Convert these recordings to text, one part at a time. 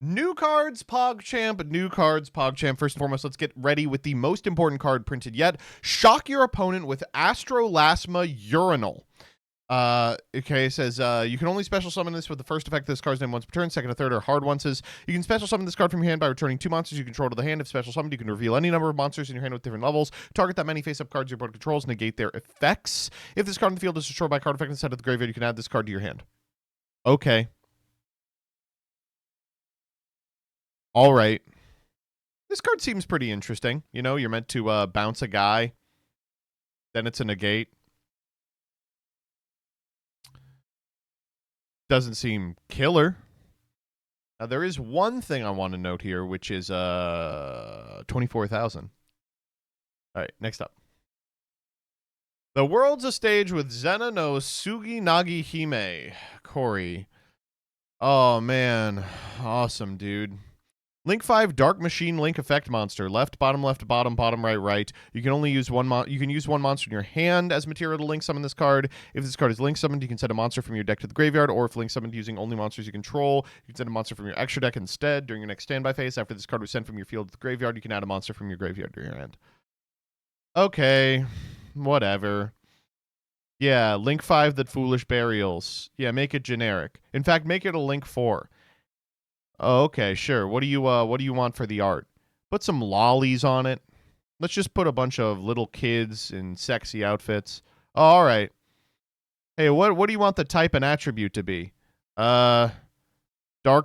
New cards, PogChamp, new cards, PogChamp. First and foremost, let's get ready with the most important card printed yet. Shock your opponent with Astrolasma Urania. Okay, it says you can only special summon this with the first effect of this card's name once per turn. Second or third are hard ones. You can special summon this card from your hand by returning 2 monsters you control to the hand. If special summoned, you can reveal any number of monsters in your hand with different levels. Target that many face-up cards your opponent controls, negate their effects. If this card in the field is destroyed by a card effect instead of the graveyard, you can add this card to your hand. Okay. All right. This card seems pretty interesting. You know, you're meant to bounce a guy. Then it's a negate. Doesn't seem killer. Now, there is one thing I want to note here, which is 24,000. All right, next up. The world's a stage with Zenna-no-Tsuinagihime. Corey. Oh, man. Awesome, dude. Link 5, Dark Machine Link effect monster. Left, bottom, bottom, right, right. You can only use one you can use one monster in your hand as material to link summon this card. If this card is link summoned, you can send a monster from your deck to the graveyard, or if link summoned using only monsters you control, you can send a monster from your extra deck instead. During your next standby phase, after this card was sent from your field to the graveyard, you can add a monster from your graveyard to your hand. Okay, whatever. Yeah, Link 5, that Foolish Burials. Yeah, make it generic. In fact, make it a Link 4. Oh, okay, sure. What do you want for the art? Put some lollies on it. Let's just put a bunch of little kids in sexy outfits. Oh, all right. Hey, what do you want the type and attribute to be? Dark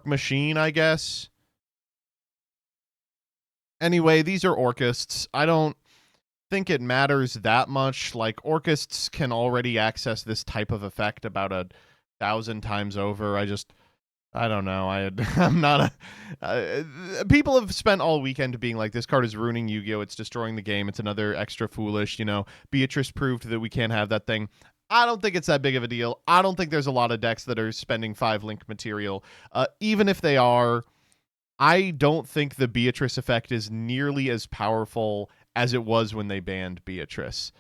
Machine, I guess. Anyway, these are Orchists. I don't think it matters that much. Like, Orchists can already access this type of effect about 1,000 times over. I don't know. I'm not a... people have spent all weekend being like, this card is ruining Yu-Gi-Oh! It's destroying the game. It's another extra foolish, you know. Beatrice proved that we can't have that thing. I don't think it's that big of a deal. I don't think there's a lot of decks that are spending 5 link material. Even if they are, I don't think the Beatrice effect is nearly as powerful as it was when they banned Beatrice.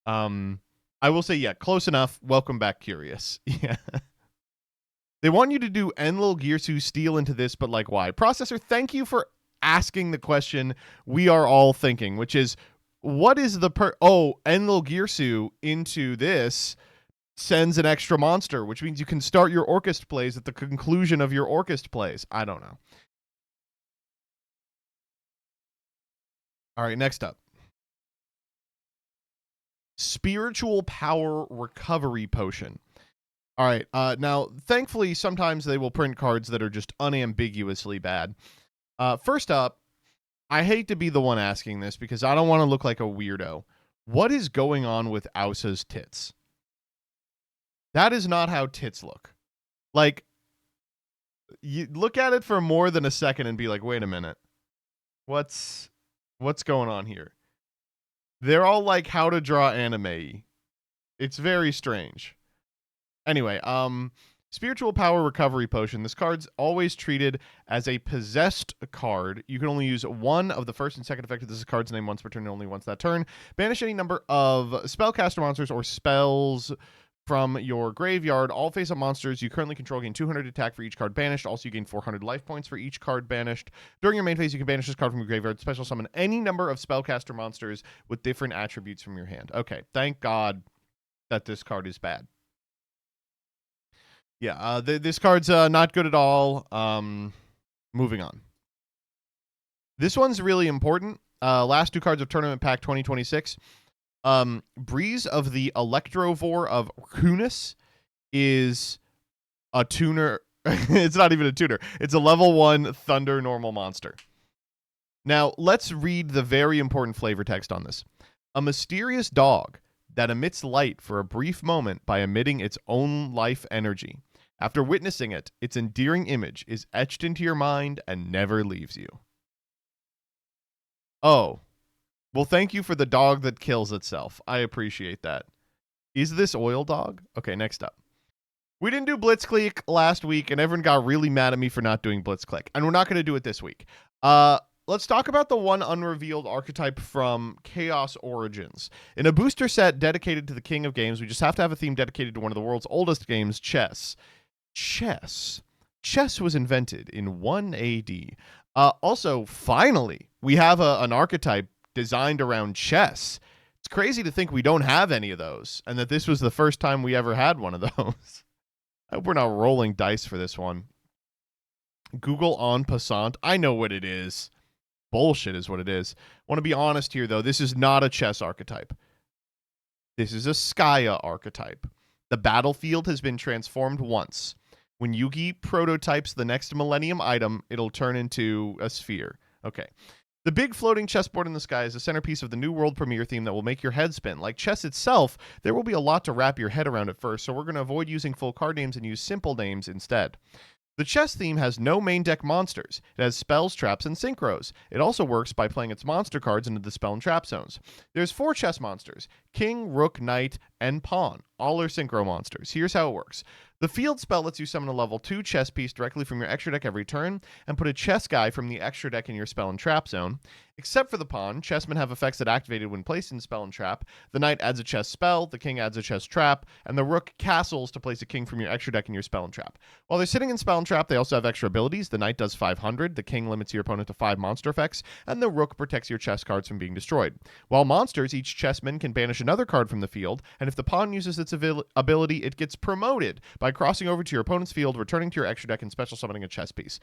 I will say, yeah, close enough. Welcome back, Curious. Yeah. They want you to do Enlil Girsu steal into this, but like, why? Processor, thank you for asking the question we are all thinking, which is, what is the Enlil Girsu into this sends an extra monster, which means you can start your Orchest plays at the conclusion of your Orchest plays. I don't know. All right, next up. Spiritual Power Recovery Potion. All right, now, thankfully, sometimes they will print cards that are just unambiguously bad. First up, I hate to be the one asking this because I don't want to look like a weirdo. What is going on with Ausa's tits? That is not how tits look. Like, you look at it for more than a second and be like, wait a minute. What's going on here? They're all like how to draw anime. It's very strange. Anyway, Spiritual Power Recovery Potion. This card's always treated as a possessed card. You can only use one of the first and second effect of this card's name once per turn and only once that turn. Banish any number of spellcaster monsters or spells from your graveyard. All face-up monsters you currently control gain 200 attack for each card banished. Also, you gain 400 life points for each card banished. During your main phase, you can banish this card from your graveyard. Special summon any number of spellcaster monsters with different attributes from your hand. Okay, thank God that this card is bad. Yeah, this card's not good at all. Moving on. This one's really important. Last 2 cards of Tournament Pack 2026. Breeze of the Electrovore of Kunis is a tuner. It's not even a tuner. It's a level 1 Thunder normal monster. Now, let's read the very important flavor text on this. A mysterious dog that emits light for a brief moment by emitting its own life energy. After witnessing it, its endearing image is etched into your mind and never leaves you. Oh. Well, thank you for the dog that kills itself. I appreciate that. Is this Oil Dog? Okay, next up. We didn't do Blitzclique last week, and everyone got really mad at me for not doing Blitzclique. And we're not going to do it this week. Let's talk about the one unrevealed archetype from Chaos Origins. In a booster set dedicated to the king of games, we just have to have a theme dedicated to one of the world's oldest games, chess. Chess. chess was invented in 1 AD. Also, finally, we have an archetype designed around chess. It's crazy to think we don't have any of those, and that this was the first time we ever had one of those. I hope we're not rolling dice for this one. Google en passant. I know what it is. Bullshit is what it is. Want to be honest here, though. This is not a chess archetype. This is a Skya archetype. The battlefield has been transformed once. When Yugi prototypes the next Millennium item, it'll turn into a sphere. Okay. The big floating chessboard in the sky is the centerpiece of the new world premiere theme that will make your head spin. Like chess itself, there will be a lot to wrap your head around at first, so we're going to avoid using full card names and use simple names instead. The chess theme has no main deck monsters. It has spells, traps, and synchros. It also works by playing its monster cards into the spell and trap zones. There's 4 chess monsters: king, rook, knight, and pawn. All are synchro monsters. Here's how it works. The field spell lets you summon a level 2 chess piece directly from your extra deck every turn, and put a chess guy from the extra deck in your spell and trap zone. Except for the pawn, chessmen have effects that activated when placed in spell and trap. The knight adds a chess spell, the king adds a chess trap, and the rook castles to place a king from your extra deck in your spell and trap. While they're sitting in spell and trap, they also have extra abilities. The knight does 500, the king limits your opponent to 5 monster effects, and the rook protects your chess cards from being destroyed. While monsters, each chessman can banish another card from the field, and if the pawn uses its ability, it gets promoted by crossing over to your opponent's field, returning to your extra deck, and special summoning a chess piece.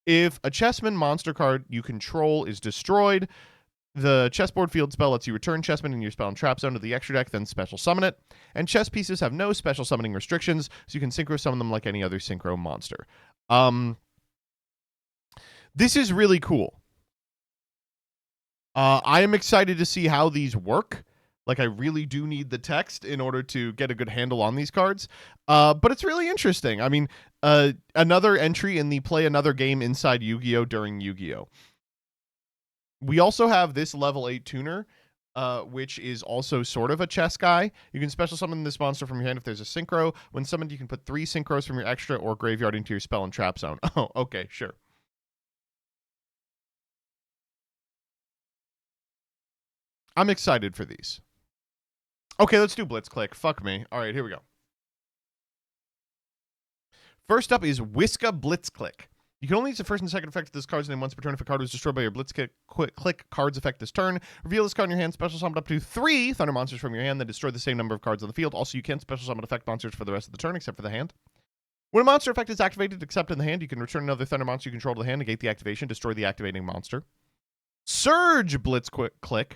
If a chessman monster card you control is destroyed, the chessboard field spell lets you return chessmen in your spell and trap zone to the extra deck, then special summon it. And chess pieces have no special summoning restrictions, so you can synchro summon them like any other synchro monster. This is really cool. I am excited to see how these work. Like, I really do need the text in order to get a good handle on these cards. But it's really interesting. I mean, another entry in the play another game inside Yu-Gi-Oh! During Yu-Gi-Oh! We also have this level 8 tuner, which is also sort of a chess guy. You can special summon this monster from your hand if there's a synchro. When summoned, you can put 3 synchros from your extra or graveyard into your spell and trap zone. Oh, okay, sure. I'm excited for these. Okay, let's do Blitzclique. Fuck me. All right, here we go. First up is Whiska Blitzclique. You can only use the first and second effect of this card's name once per turn. If a card was destroyed by your Blitzclique card's effect this turn, reveal this card in your hand, special summon up to 3 Thunder Monsters from your hand, then destroy the same number of cards on the field. Also, you can't special summon effect monsters for the rest of the turn, except for the hand. When a monster effect is activated, except in the hand, you can return another Thunder Monster you control to the hand, negate the activation, destroy the activating monster. Surge Blitzclique.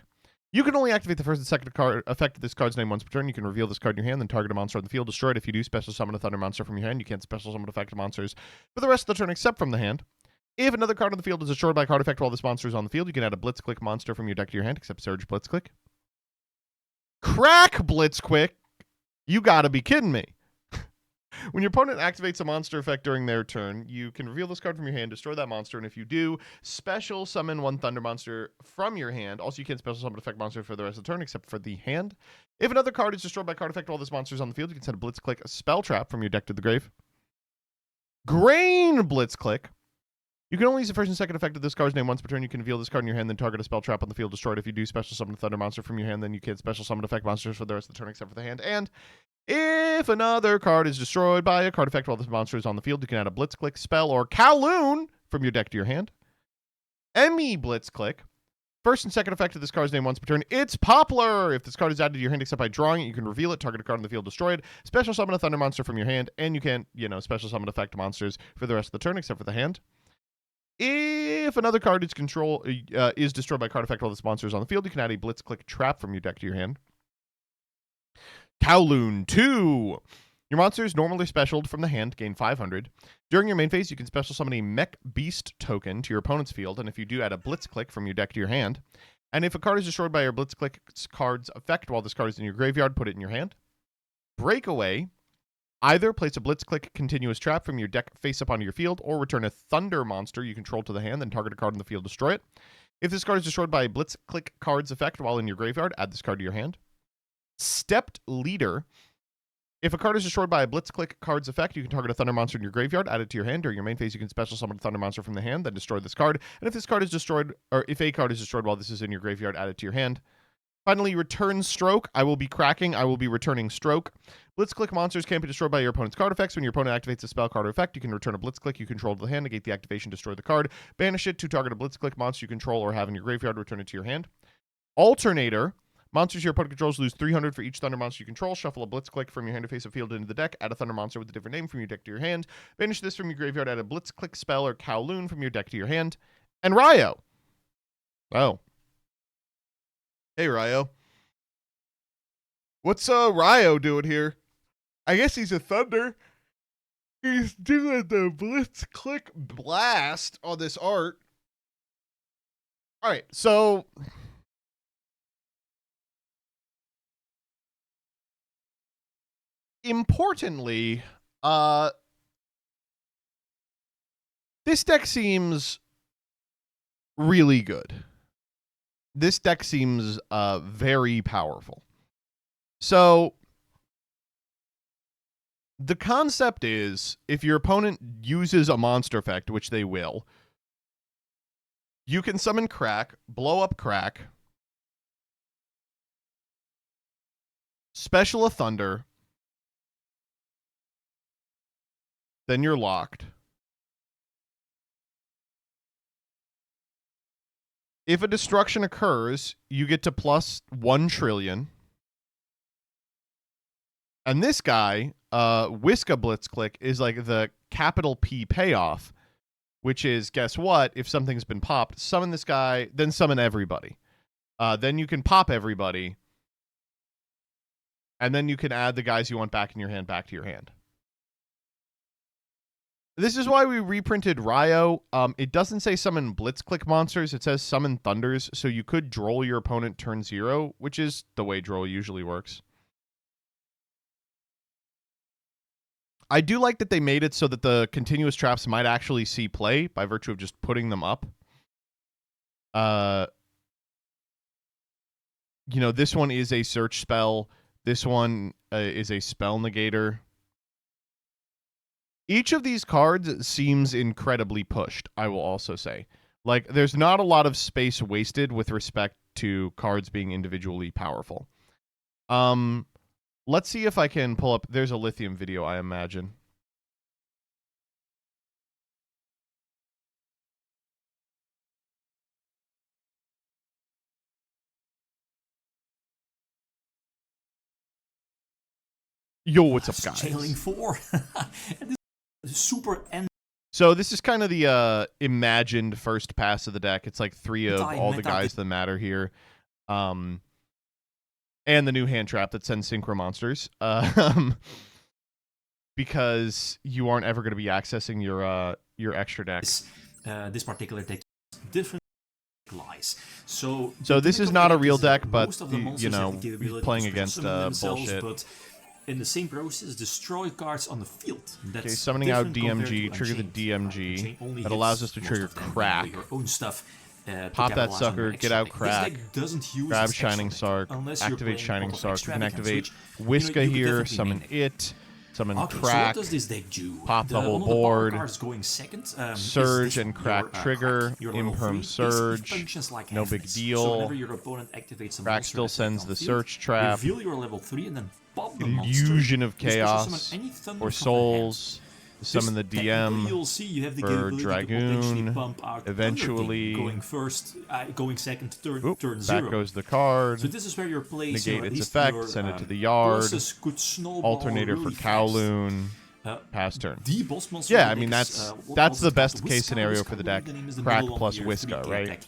You can only activate the first and second card effect of this card's name once per turn. You can reveal this card in your hand, then target a monster on the field, destroy it. If you do, special summon a Thunder Monster from your hand. You can't special summon effect monsters for the rest of the turn except from the hand. If another card on the field is destroyed by a card effect while this monster is on the field, you can add a Blitzclique monster from your deck to your hand, except Surge Blitzclique. Crack Blitzclique? You gotta be kidding me. When your opponent activates a monster effect during their turn, you can reveal this card from your hand, destroy that monster, and if you do, special summon 1 Thunder Monster from your hand. Also, you can't special summon effect monster for the rest of the turn, except for the hand. If another card is destroyed by card effect while this monster is on the field, you can send a Blitzclique spell trap from your deck to the grave. Grain Blitzclique. You can only use the first and second effect of this card's name once per turn. You can reveal this card in your hand, then target a spell trap on the field, destroy it. If you do, special summon a Thunder Monster from your hand, then you can't special summon effect monsters for the rest of the turn, except for the hand. And if another card is destroyed by a card effect while this monster is on the field, you can add a Blitzclique spell or Kowloon from your deck to your hand. Emmy Blitzclique. First and second effect of this card's name once per turn. It's Poplar. If this card is added to your hand except by drawing it, you can reveal it, target a card on the field, destroy it, special summon a Thunder Monster from your hand, and you can't, special summon effect monsters for the rest of the turn except for the hand. If another card is destroyed by card effect while this monster is on the field, you can add a Blitzclique trap from your deck to your hand. Kowloon 2. Your monster is normally specialed from the hand, gain 500. During your main phase, you can special summon a Mech Beast token to your opponent's field, and if you do, add a Blitzclique from your deck to your hand. And if a card is destroyed by your Blitzclique card's effect while this card is in your graveyard, put it in your hand. Breakaway. Either place a Blitzclique continuous trap from your deck face up onto your field, or return a Thunder Monster you control to the hand, then target a card on the field, destroy it. If this card is destroyed by a Blitzclique card's effect while in your graveyard, add this card to your hand. Stepped Leader. If a card is destroyed by a Blitzclique card's effect, you can target a Thunder Monster in your graveyard, add it to your hand. During your main phase, you can special summon a Thunder Monster from the hand, then destroy this card. And if this card is destroyed, or if a card is destroyed while this is in your graveyard, add it to your hand. Finally, return stroke. I will be cracking. I will be returning stroke. Blitzclique monsters can't be destroyed by your opponent's card effects. When your opponent activates a spell, card, or effect, you can return a Blitzclique you control to the hand, negate the activation, destroy the card, banish it to target a Blitzclique monster you control or have in your graveyard, return it to your hand. Alternator. Monsters your opponent controls lose 300 for each Thunder monster you control. Shuffle a Blitzclique from your hand to face a field into the deck. Add a Thunder monster with a different name from your deck to your hand. Banish this from your graveyard. Add a Blitzclique spell or Kowloon from your deck to your hand. And Ryo. Oh. Hey, Ryo. What's Ryo doing here? I guess he's a Thunder. He's doing the Blitzclique blast on this art. All right, so importantly, this deck seems really good. This deck seems very powerful. So the concept is, if your opponent uses a monster effect, which they will, you can summon Crack, blow up Crack, special a Thunder, then you're locked. If a destruction occurs, you get to plus 1 trillion. And this guy, Whiska Blitzclique, is like the capital P payoff, which is, guess what? If something's been popped, summon this guy, then summon everybody. Then you can pop everybody. And then you can add the guys you want back in your hand back to your hand. This is why we reprinted Ryo. It doesn't say summon Blitzclique monsters. It says summon Thunders. So you could droll your opponent turn 0, which is the way droll usually works. I do like that they made it so that the continuous traps might actually see play by virtue of just putting them up. You know, this one is a search spell. This one is a spell negator. Each of these cards seems incredibly pushed, I will also say. Like, there's not a lot of space wasted with respect to cards being individually powerful. Let's see if I can pull up... There's a Lithium video, I imagine. Yo, what's up, guys? Chailing 4. Super end. So this is kind of the imagined first pass of the deck. It's like 3 of all the guys that matter here. And the new hand trap that sends synchro monsters. Because you aren't ever going to be accessing your extra deck. This particular deck is different lies. So this is not a real deck, but you know, playing against bullshit. But in the same process, destroy cards on the field. That's okay, summoning out DMG, trigger the DMG. That allows us to trigger Crack. Your own stuff. Pop that sucker, get out Crack, grab Shining Sark, unless activate Shining Sark. You can activate Whiska here, summon it, summon Crack, so what does this deck do? pop the whole board, going second, Surge and Crack trigger, Imperm Surge, like no big So deal. whenever your opponent activates a Crack still sends the Search Trap, reveal your level 3 and then pop the monster. Illusion of You Chaos, summon or Souls, summon the DM you'll see you have the for capability Dragoon, to potentially pump out eventually going first, going second, turn Oop, turn back 0. goes the card. So this is where your plays, Negate at its least effect, your, send it to the yard. could snowball Alternator really for Kowloon, fast. pass turn. The boss monster Yeah, I deck mean is, that's the it best called? case Whiska, scenario Whiska, for the I deck. believe the name is the Crack middle plus of your Whiska, 3K right? deck.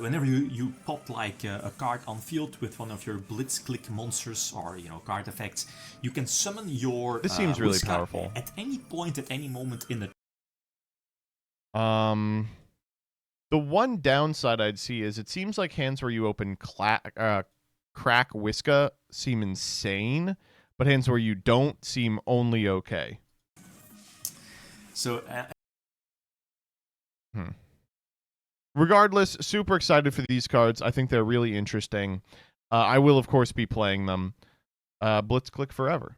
Whenever you pop like a card on field with one of your Blitzclique monsters or card effects, you can summon your This seems really Whiska powerful. at any point, at any moment in the. The one downside I'd see is it seems like hands where you open Crack Whiska seem insane, but hands where you don't seem only okay. So. Regardless, super excited for these cards. I think they're really interesting. I will, of course, be playing them. Blitzclique forever.